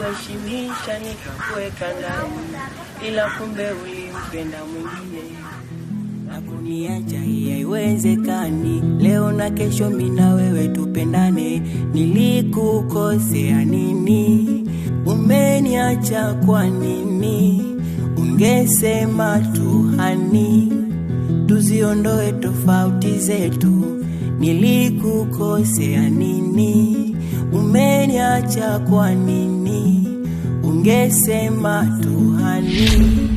Kuheshimisha nikakuweka ndani, ila kumbe ulimpenda mwingine na kuniacha. Haiwezekani, leo na kesho mimi na wewe tupendane. Nilikukosea nini? Umeniacha kwa nini? Ungesema tu hani, tuziondoe tofauti zetu. Nilikukosea nini? Umeniacha kwa nini? Ungesema tu hani,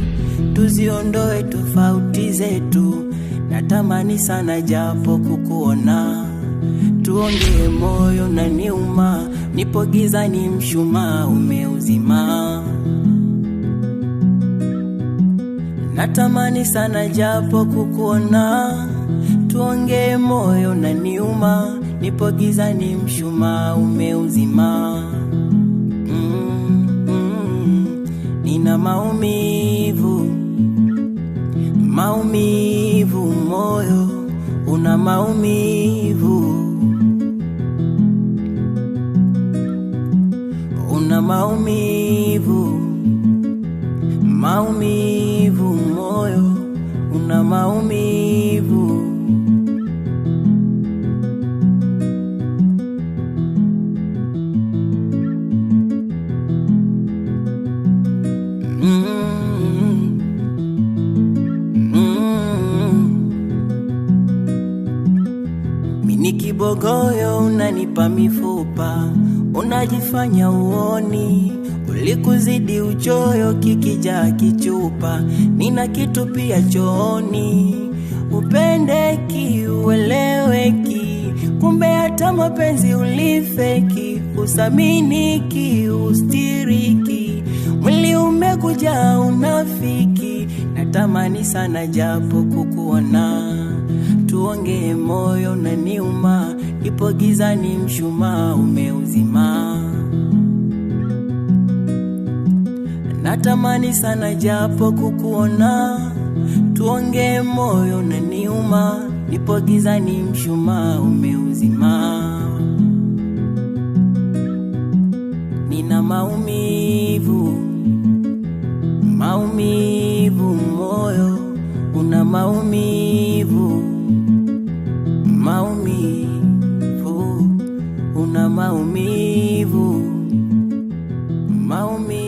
tuziondoe tofauti zetu. Natamani sana japo kukuona, tuongee moyo na niuma. Nipo gizani mshumaa umeuzima. Natamani sana japo kukuona, tuongee moyo na niuma. Nipo gizani mshumaa umeuzima. Nina maumivu, maumivu moyo una maumivu. Una maumivu, maumivu moyo una maumivu. Mini kibogoyo unanipa mifupa, unajifanya uoni. Ulikuzidi uchoyo kikija kichupa, nina kitu pia chooni. Upendeki ueleweki, kumbe hata mapenzi ulifeki. Usaminiki ustiriki, mwili umekuja unafiki. Natamani sana japo kukuona, tuongee moyo na niuma. Ipo gizani mshumaa umeuzima. Natamani sana japo kukuona, tuongee moyo na niuma. Ipo gizani mshumaa umeuzima. Nina maumivu, maumivu moyo una maumivu. Maumivu, una maumivu, maumivu.